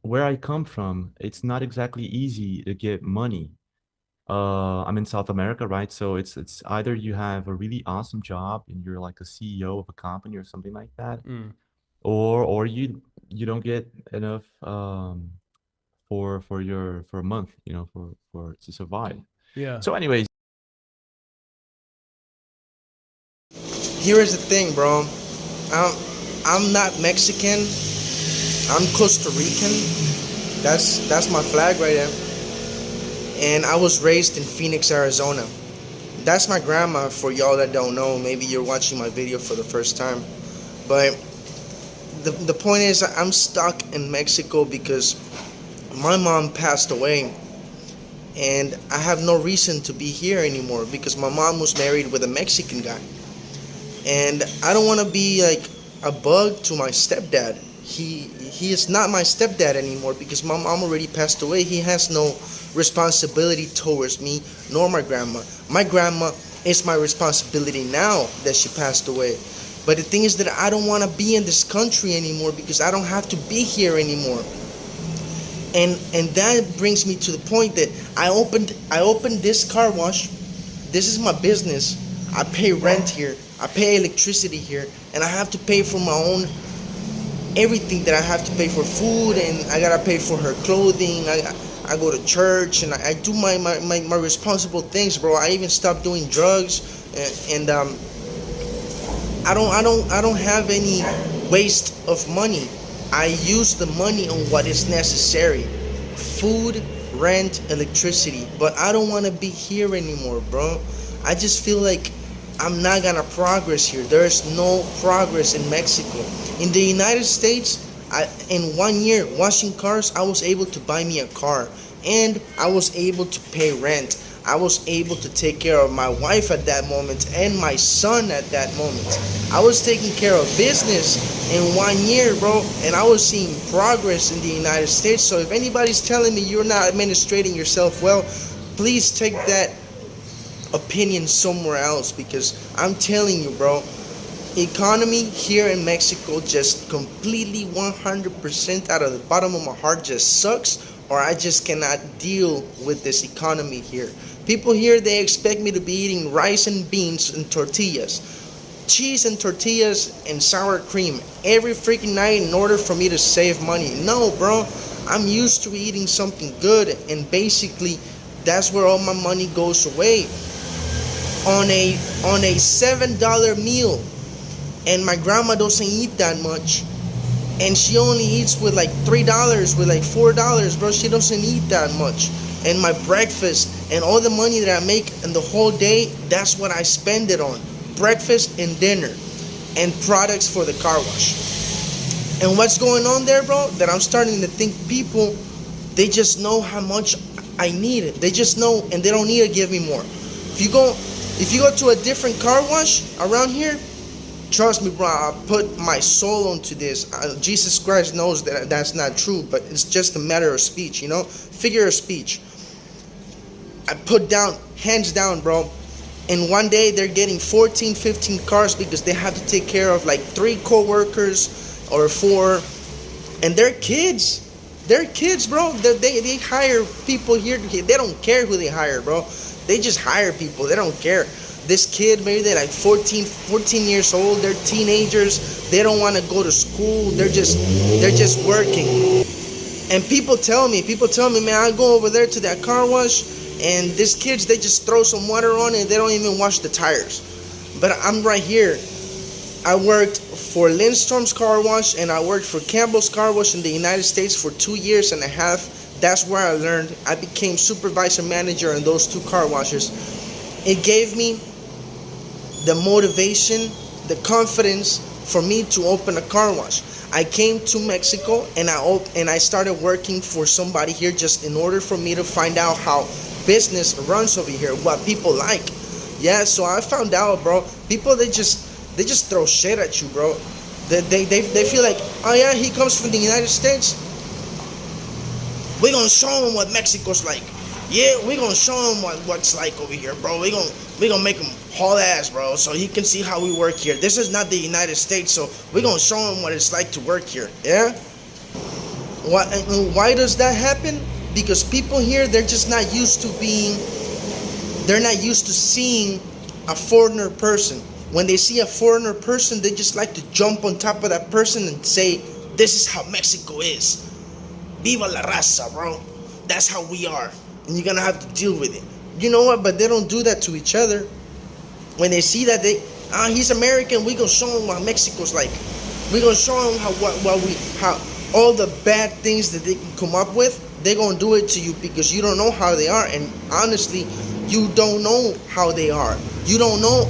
where I come from, it's not exactly easy to get money. I'm in South America, right? So it's either you have a really awesome job and you're like a CEO of a company or something like that, Mm. or you don't get enough for a month, for to survive. Yeah. So, anyways, Here is the thing, bro. I'm, I'm not Mexican. I'm Costa Rican. That's my flag right there. And I was raised in Phoenix, Arizona. That's my grandma. For y'all that don't know, maybe you're watching my video for the first time. But the point is, I'm stuck in Mexico because my mom passed away, and I have no reason to be here anymore because my mom was married with a Mexican guy. And I don't want to be like a bug to my stepdad. He is not my stepdad anymore because my mom already passed away. He has no responsibility towards me nor my grandma. My grandma is my responsibility now that she passed away. But the thing is that I don't want to be in this country anymore because I don't have to be here anymore. And that brings me to the point that I opened this car wash. This is my business. I pay rent here. I pay electricity here, and I have to pay for my own everything that I have to pay for food, and I gotta pay for her clothing. I go to church, and I do my responsible things, bro. I even stopped doing drugs, and I don't have any waste of money. I use the money on what is necessary. Food, rent, electricity. But I don't want to be here anymore, bro. I just feel like I'm not gonna progress here. There's no progress in Mexico. In the United States, in 1 year washing cars, I was able to buy me a car, and I was able to pay rent. I was able to take care of my wife at that moment and my son at that moment. I was taking care of business in 1 year, bro, and I was seeing progress in the United States. So if anybody's telling me you're not administrating yourself well, please take that opinion somewhere else because I'm telling you, bro, economy here in Mexico just completely 100% out of the bottom of my heart just sucks, or I just cannot deal with this economy here. People here, they expect me to be eating rice and beans and tortillas, cheese and tortillas and sour cream every freaking night in order for me to save money. No, bro, I'm used to eating something good, and basically that's where all my money goes away on a $7 meal. And my grandma doesn't eat that much, and she only eats with like $3, with like $4, bro. She doesn't eat that much. And my breakfast and all the money that I make in the whole day, that's what I spend it on: breakfast and dinner and products for the car wash. And what's going on there, bro, that I'm starting to think people, they just know how much I need it. They just know, and they don't need to give me more. If you go to a different car wash around here, trust me, bro, I put my soul onto this. Jesus Christ knows that that's not true, but it's just a matter of speech, figure of speech. I put down, hands down, bro. In 1 day, they're getting 14, 15 cars because they have to take care of like 3 co-workers or 4, and they're kids. They're kids, bro. They hire people here. They don't care who they hire, bro. They just hire people. They don't care. This kid, maybe they're like 14 years old. They're teenagers. They don't want to go to school. They're just working. And people tell me, man, I go over there to that car wash, and these kids, they just throw some water on it, and they don't even wash the tires. But I'm right here. I worked for Lindstrom's car wash, and I worked for Campbell's car wash in the United States for 2 years and a half. That's where I learned. I became supervisor manager in those 2 car washes. It gave me the motivation, the confidence for me to open a car wash. I came to Mexico, and I started working for somebody here just in order for me to find out how business runs over here, what people like. Yeah, so I found out, bro. People, they just throw shit at you, bro. They feel like, oh yeah, he comes from the United States. We're gonna show him what Mexico's like. Yeah, we're gonna show him what's like over here, bro. We gonna make him haul ass, bro, so he can see how we work here. This is not the United States, so we're gonna show him what it's like to work here. Yeah. Why does that happen? Because people here, they're just not used to being, they're not used to seeing a foreigner person. When they see a foreigner person, they just like to jump on top of that person and say, this is how Mexico is. Viva la raza, bro. That's how we are. And you're gonna have to deal with it. You know what? But they don't do that to each other. When they see that he's American, we gonna show him what Mexico's like. We gonna show him how all the bad things that they can come up with, they're gonna do it to you because you don't know how they are. And honestly, you don't know how they are. You don't know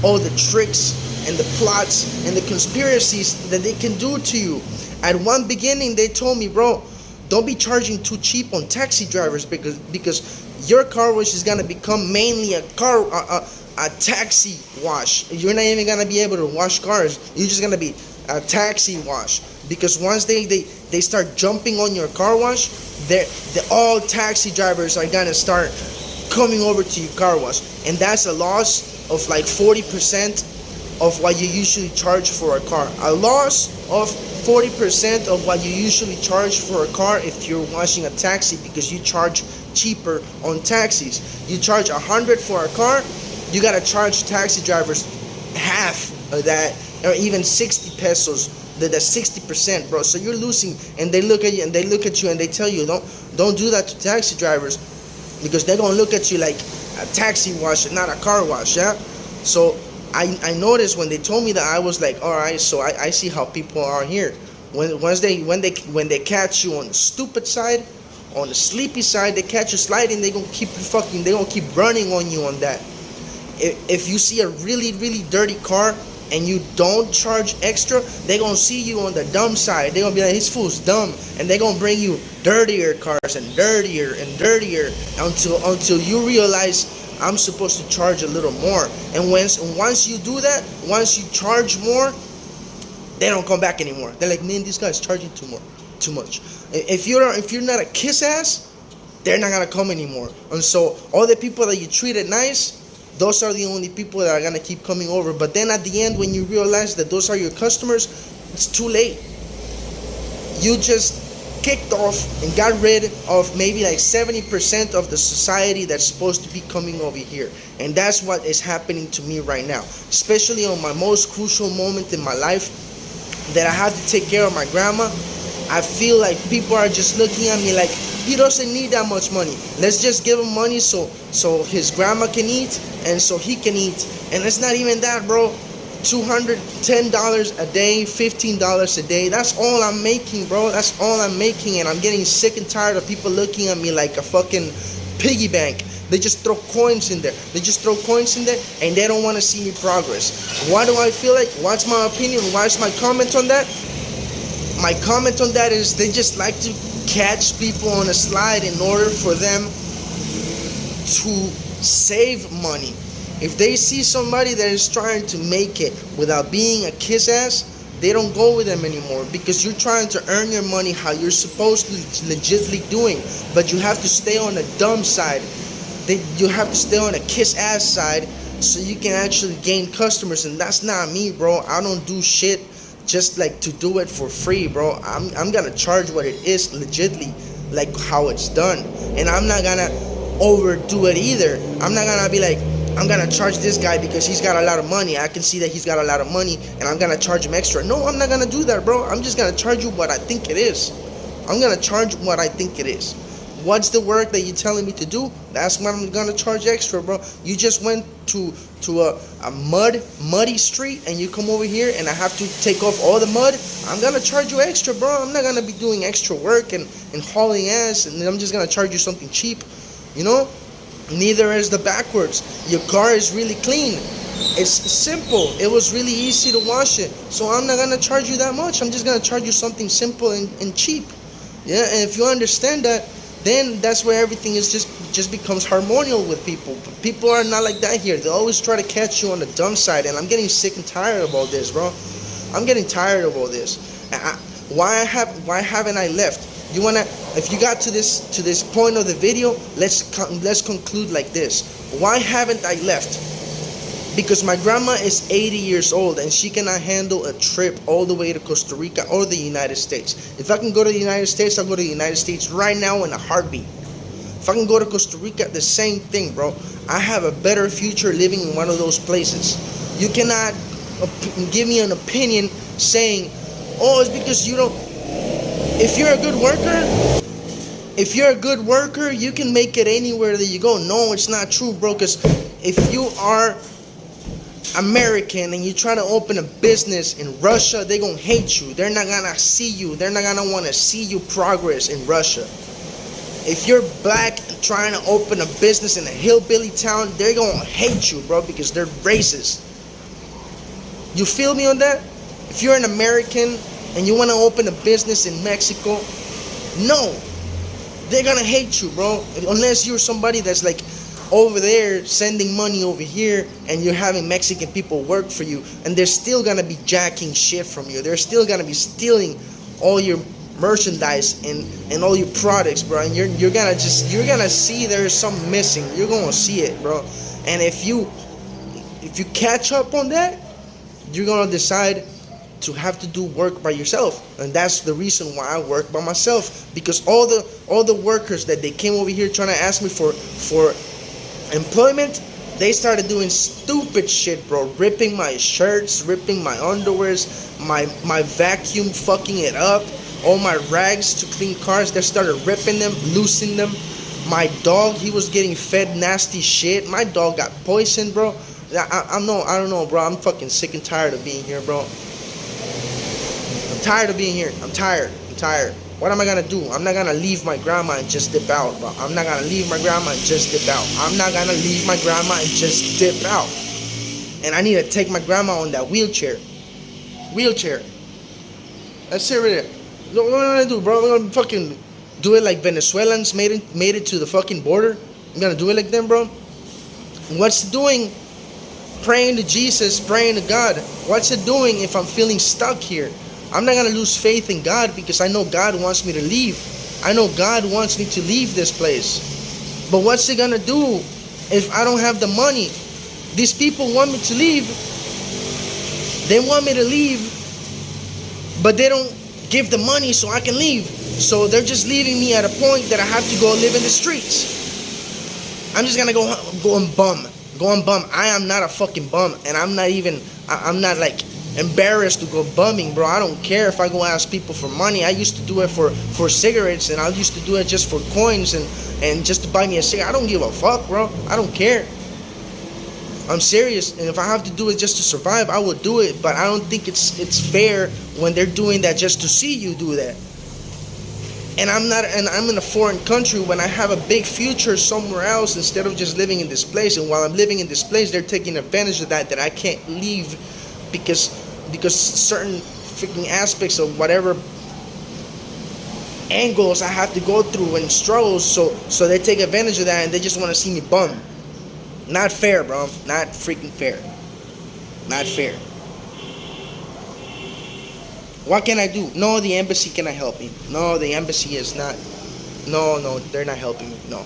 all the tricks and the plots and the conspiracies that they can do to you. At one beginning, they told me, bro, don't be charging too cheap on taxi drivers because your car wash is gonna become mainly a taxi wash. You're not even gonna be able to wash cars. You're just gonna be a taxi wash, because once they start jumping on your car wash, all taxi drivers are gonna start coming over to your car wash, and that's a loss of like 40% of what you usually charge for a car. A loss of 40% of what you usually charge for a car if you're washing a taxi, because you charge cheaper on taxis. You charge 100 for a car, you gotta charge taxi drivers half of that, or even 60 pesos. That's 60%, bro. So you're losing, and they look at you and they tell you, don't do that to taxi drivers, because they're gonna look at you like a taxi wash, not a car wash. Yeah. So I noticed when they told me that, I was like, all right, so I see how people are here. When they catch you on the stupid side, on the sleepy side, they catch you sliding, they gonna keep running on you on that. If you see a really, really dirty car and you don't charge extra, they gonna see you on the dumb side. They gonna be like, this fool's dumb, and they gonna bring you dirtier cars and dirtier until you realize, I'm supposed to charge a little more. And once you do that, once you charge more, they don't come back anymore. They're like, man, this guy's charging too much. If you're not a kiss ass, they're not gonna come anymore. And so all the people that you treated nice, those are the only people that are gonna keep coming over. But then at the end, when you realize that those are your customers, it's too late. You just kicked off and got rid of maybe like 70% of the society that's supposed to be coming over here. And that's what is happening to me right now, especially on my most crucial moment in my life, that I have to take care of my grandma. I feel like people are just looking at me like, he doesn't need that much money. Let's just give him money so his grandma can eat and so he can eat. And it's not even that, bro. $210 a day, $15 a day. That's all I'm making, bro. That's all I'm making. And I'm getting sick and tired of people looking at me like a fucking piggy bank. They just throw coins in there. And they don't want to see me progress. Why do I feel like? What's my opinion? What's my comment on that? My comment on that is they just like to catch people on a slide in order for them to save money. If they see somebody that is trying to make it without being a kiss ass, they don't go with them anymore, because you're trying to earn your money how you're supposed to legitly doing. But you have to stay on the dumb side. You have to stay on a kiss ass side so you can actually gain customers. And that's not me, bro. I don't do shit just like to do it for free, bro. I'm gonna charge what it is legitly, like how it's done. And I'm not gonna overdo it either. I'm not gonna be like, I'm gonna charge this guy because he's got a lot of money. I can see that he's got a lot of money and I'm gonna charge him extra. No, I'm not gonna do that, bro. I'm just gonna charge you what I think it is. I'm gonna charge what I think it is. What's the work that you're telling me to do? That's what I'm gonna charge extra, bro. You just went to a muddy street and you come over here and I have to take off all the mud. I'm gonna charge you extra, bro. I'm not gonna be doing extra work and hauling ass, and I'm just gonna charge you something cheap, you know? Neither is the backwards. Your car is really clean. It's simple. It was really easy to wash it. So I'm not gonna charge you that much. I'm just gonna charge you something simple and cheap. Yeah, and if you understand that, then that's where everything is just becomes harmonious with people. But people are not like that here. They always try to catch you on the dumb side, and I'm getting sick and tired of all this, bro. I'm getting tired of all this. Why haven't I left? If you got to this point of the video, let's conclude like this. Why haven't I left? because my grandma is 80 years old and she cannot handle a trip all the way to Costa Rica or the United States. If I can go to the United States, I'll go to the United States right now in a heartbeat. If I can go to Costa Rica, the same thing, bro. I have a better future living in one of those places. You cannot give me an opinion saying, oh, it's because you don't. If you're a good worker, you can make it anywhere that you go. No, it's not true, bro. Because if you are American and you try to open a business in Russia, they're gonna hate you. They're not gonna see you. They're not gonna want to see you progress in Russia. If you're black and trying to open a business in a hillbilly town, they're gonna hate you, bro, because they're racist. You feel me on that? If you're an American and you want to open a business in Mexico, no, they're gonna hate you, bro. Unless you're somebody that's like over there sending money over here and you're having Mexican people work for you, and they're still gonna be jacking shit from you. They're still gonna be stealing all your merchandise and all your products, bro. And you're gonna see there's something missing. You're gonna see it, bro. And if you catch up on that, you're gonna decide to have to do work by yourself. And that's the reason why I work by myself, because all the workers that they came over here trying to ask me for employment, they started doing stupid shit, bro. Ripping my shirts, ripping my underwears, my vacuum fucking it up, all my rags to clean cars, they started ripping them, loosening them. My dog, he was getting fed nasty shit. My dog got poisoned, bro. I don't know, bro. I'm fucking sick and tired of being here, bro. I'm tired of being here. I'm tired. What am I gonna do? I'm not gonna leave my grandma and just dip out, bro. I'm not gonna leave my grandma and just dip out. I'm not gonna leave my grandma and just dip out. And I need to take my grandma on that wheelchair. That's it right there. What am I gonna do, bro? I'm gonna fucking do it like Venezuelans made it to the fucking border. I'm gonna do it like them, bro. What's it doing? Praying to Jesus, praying to God. What's it doing if I'm feeling stuck here? I'm not gonna lose faith in God, because I know God wants me to leave. I know God wants me to leave this place. But what's it gonna do if I don't have the money? These people want me to leave. They want me to leave, but they don't give the money so I can leave. So they're just leaving me at a point that I have to go live in the streets. I'm just gonna go and bum. I am not a fucking bum, and I'm not like embarrassed to go bumming, bro. I don't care if I go ask people for money. I used to do it for cigarettes, and I used to do it just for coins and just to buy me a cigarette. I don't give a fuck, bro. I don't care. I'm serious, and if I have to do it just to survive, I will do it. But I don't think it's fair when they're doing that just to see you do that. And I'm in a foreign country when I have a big future somewhere else instead of just living in this place. And while I'm living in this place, they're taking advantage of that I can't leave because certain freaking aspects of whatever angles I have to go through and struggles. So they take advantage of that, and they just want to see me bum. Not fair, bro. Not freaking fair. Not fair. What can I do? No, the embassy cannot help me. No, the embassy is not. No, they're not helping me. No.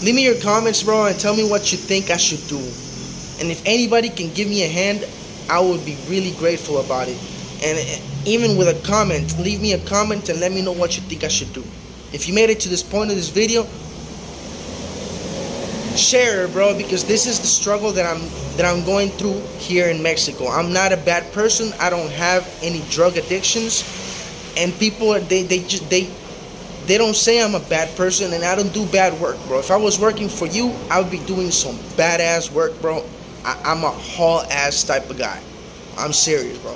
Leave me your comments, bro, and tell me what you think I should do. And if anybody can give me a hand, I would be really grateful about it. And even with a comment, leave me a comment and let me know what you think I should do. If you made it to this point of this video, share it, bro, because this is the struggle that I'm going through here in Mexico. I'm not a bad person. I don't have any drug addictions, and people they don't say I'm a bad person, and I don't do bad work, bro. If I was working for you, I would be doing some badass work, bro. I'm a haul ass type of guy. I'm serious, bro.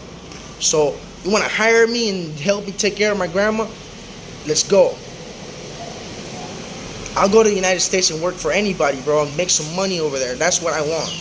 So you want to hire me and help me take care of my grandma? Let's go. I'll go to the United States and work for anybody, bro, and make some money over there. That's what I want.